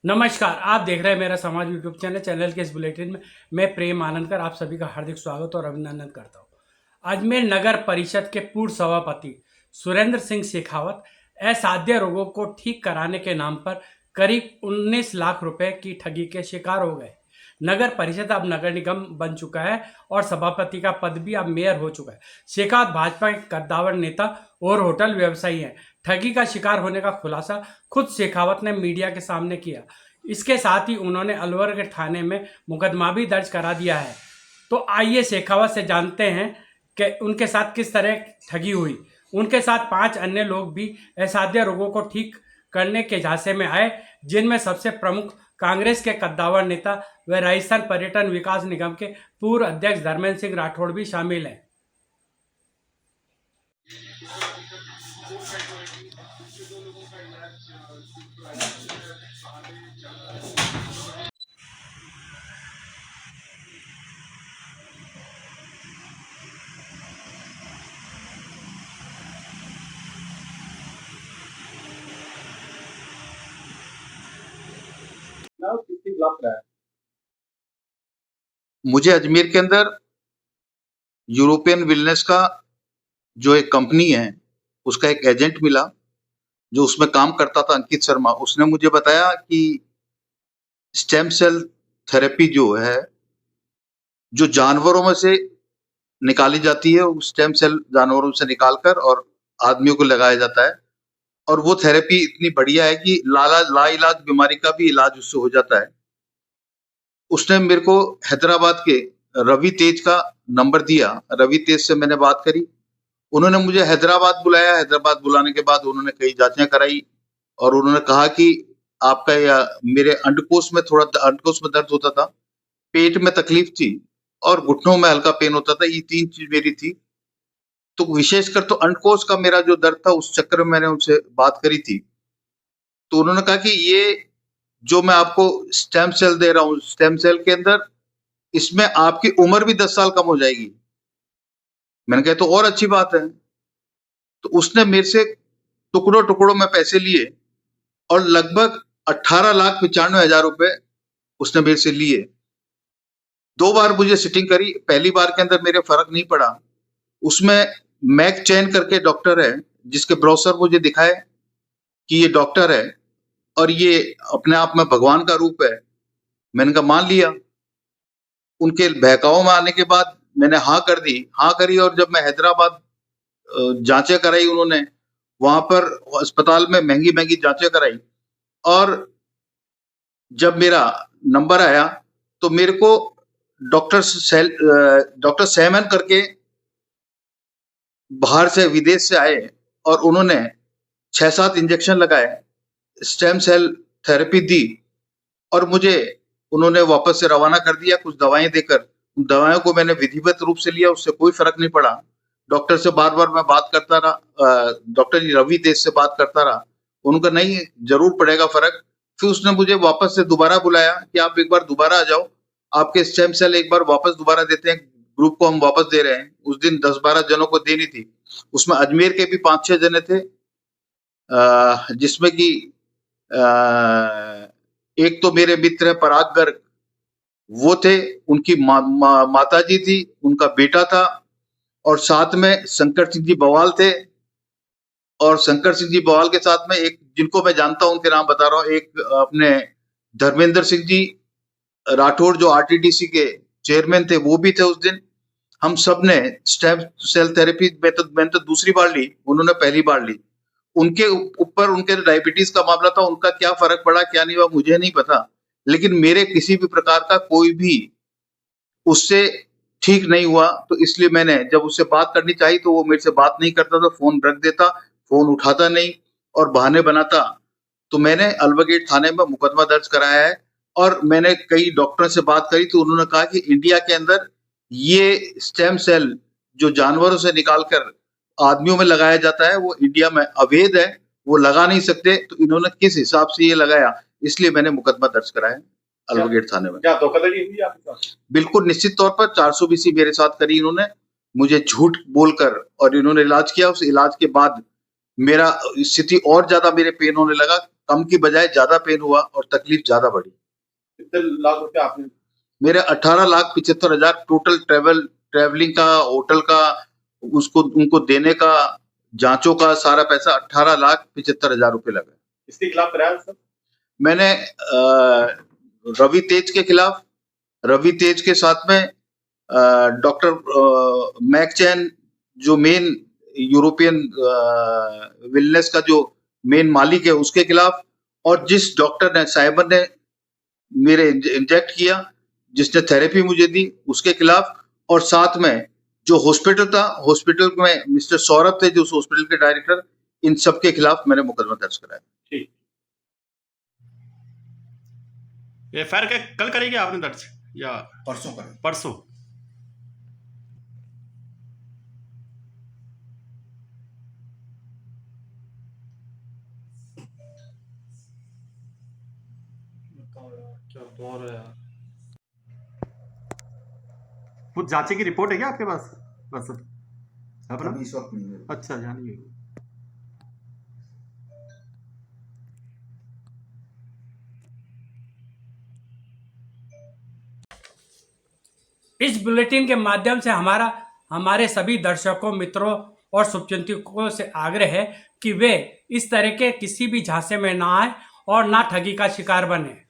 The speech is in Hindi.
नमस्कार, आप देख रहे हैं मेरा समाज यूट्यूब चैनल के इस बुलेटिन में मैं प्रेम आनंदकर आप सभी का हार्दिक स्वागत और अभिनंदन करता हूं। अजमेर नगर परिषद के पूर्व सभापति सुरेंद्र सिंह शेखावत असाध्य रोगों को ठीक कराने के नाम पर करीब 19 लाख रुपए की ठगी के शिकार हो गए। नगर परिषद अब नगर निगम बन चुका है और सभापति का पद भी अब मेयर हो चुका है। शेखावत भाजपा के कद्दावर नेता और होटल व्यवसायी हैं। ठगी का शिकार होने का खुलासा खुद शेखावत ने मीडिया के सामने किया। इसके साथ ही उन्होंने अलवर के थाने में मुकदमा भी दर्ज करा दिया है। तो आइए शेखावत से जानते हैं कि उनके साथ किस तरह ठगी हुई। उनके साथ 5 अन्य लोग भी असाध्य रोगों को ठीक करने के झांसे में आए, जिनमें सबसे प्रमुख कांग्रेस के कद्दावर नेता व राजस्थान पर्यटन विकास निगम के पूर्व अध्यक्ष धर्मेंद्र सिंह राठौड़ भी शामिल हैं। मुझे अजमेर के अंदर यूरोपियन वेलनेस का जो एक कंपनी है उसका एक एजेंट मिला जो उसमें काम करता था, अंकित शर्मा। उसने मुझे बताया कि स्टेम सेल थेरेपी जो है, जो जानवरों में से निकाली जाती है, वो स्टेम सेल जानवरों से निकालकर और आदमियों को लगाया जाता है, और वो थेरेपी इतनी बढ़िया है कि लाइलाज बीमारी का भी इलाज उससे हो जाता है। उसने मेरे को हैदराबाद के रवि तेज का नंबर दिया। रवि तेज से मैंने बात करी। उन्होंने मुझे हैदराबाद बुलाया। हैदराबाद बुलाने के बाद उन्होंने कई जांचें कराई और उन्होंने कहा कि आपका या मेरे अंडकोश में दर्द होता था, पेट में तकलीफ थी और घुटनों में हल्का पेन होता था। ये 3 चीज मेरी थी। तो विशेषकर तो अंडकोश का मेरा जो दर्द था, उस चक्कर में मैंने उनसे बात करी थी। तो उन्होंने कहा कि ये जो मैं आपको स्टेम सेल दे रहा हूँ, स्टेम सेल के अंदर इसमें आपकी उम्र भी 10 साल कम हो जाएगी। मैंने कहा तो और अच्छी बात है। तो उसने मेरे से टुकड़ों टुकड़ों में पैसे लिए और लगभग 18,95,000 रुपए उसने मेरे से लिए। 2 बार मुझे सिटिंग करी। पहली बार के अंदर मेरे फर्क नहीं पड़ा। उसमें मैक चैन करके डॉक्टर है, जिसके ब्रोशर मुझे दिखाए कि ये डॉक्टर है और ये अपने आप में भगवान का रूप है। मैंने कहा मान लिया। उनके बहकावों में आने के बाद मैंने हाँ कर दी। हाँ करी और जब मैं हैदराबाद जांचें कराई, उन्होंने वहां पर अस्पताल में महंगी महंगी जांचें कराई, और जब मेरा नंबर आया तो मेरे को डॉक्टर सैमन करके बाहर से, विदेश से आए और उन्होंने 6-7 इंजेक्शन लगाए, स्टेम सेल थेरेपी दी और मुझे उन्होंने वापस से रवाना कर दिया कुछ दवाएं देकर। उन दवाओं को मैंने विधिवत रूप से लिया, उससे कोई फर्क नहीं पड़ा। डॉक्टर से बार बार मैं बात करता रहा, डॉक्टर रवि तेज से बात करता रहा। उनका नहीं, जरूर पड़ेगा फर्क। फिर उसने मुझे वापस से दोबारा बुलाया कि आप एक बार दोबारा आ जाओ, आपके स्टेम सेल एक बार वापस दोबारा देते हैं, ग्रुप को हम वापस दे रहे हैं। उस दिन 10-12 जनों को देनी थी। उसमें अजमेर के भी 5-6 जने थे, जिसमें कि एक तो मेरे मित्र है पराग गर्ग, वो थे, उनकी माताजी थी, उनका बेटा था, और साथ में शंकर सिंह जी बवाल थे। और शंकर सिंह जी बवाल के साथ में एक जिनको मैं जानता हूं, उनके नाम बता रहा हूं, एक अपने धर्मेंद्र सिंह जी राठौड़ जो आरटीडीसी के चेयरमैन थे, वो भी थे उस दिन। हम सब ने स्टेम सेल थेरेपी मैंने तो दूसरी बार ली, उन्होंने पहली बार ली। उनके ऊपर उनके डायबिटीज का मामला था, उनका क्या फर्क पड़ा क्या नहीं हुआ मुझे नहीं पता, लेकिन मेरे किसी भी प्रकार का कोई भी उससे ठीक नहीं हुआ। तो इसलिए मैंने जब उससे बात करनी चाहिए तो वो मेरे से बात नहीं करता था, फोन रख देता, फोन उठाता नहीं और बहाने बनाता। तो मैंने अलवर थाने में मुकदमा दर्ज कराया है और मैंने कई डॉक्टर से बात करी तो उन्होंने कहा कि इंडिया के अंदर ये स्टेम सेल जो जानवरों से निकालकर आदमियों में लगाया जाता है, वो इंडिया में अवैध है, वो लगा नहीं सकते। तो इन्होंने किस हिसाब से ये लगाया, इसलिए मैंने मुकदमा दर्ज कराया अलवर थाने में। क्या धोखाधड़ी हुई आपके साथ? बिल्कुल निश्चित तौर पर 420 मेरे साथ करी इन्होंने, मुझे झूठ बोलकर, और इन्होंने इलाज किया। उस इलाज के बाद मेरा स्थिति और ज्यादा मेरे पेन होने लगा। कम की बजाय ज्यादा पेन हुआ और तकलीफ ज्यादा बढ़ी। कितने लाख रुपए आपने? मेरे 18,75,000 टोटल ट्रेवलिंग का, होटल का, उसको उनको देने का, जांचों का सारा पैसा 18,75,000 रुपए लगा। इसके खिलाफ कराया सर? मैंने रवि तेज के खिलाफ, रवि तेज के साथ में डॉक्टर मैकचैन जो मेन यूरोपियन वेलनेस का जो मेन मालिक है उसके खिलाफ, और जिस डॉक्टर ने साइबर ने मेरे इंजेक्ट किया, जिसने थेरेपी मुझे दी, उसके खिलाफ, और साथ में जो हॉस्पिटल था, हॉस्पिटल में मिस्टर सौरभ थे जो उस हॉस्पिटल के डायरेक्टर, इन सब के खिलाफ मैंने मुकदमा दर्ज कराया। ठीक। एफआईआर क्या कल करेंगे आपने दर्ज या परसों करें। परसों? क्या दौर है यार। कुछ जांचे की रिपोर्ट है क्या आपके पास? बस अपना अभी इस वक्त नहीं है। अच्छा, जानिए। इस बुलेटिन के माध्यम से हमारे सभी दर्शकों, मित्रों और शुभचिंतकों से आग्रह है कि वे इस तरह के किसी भी झांसे में ना आए और ना ठगी का शिकार बने।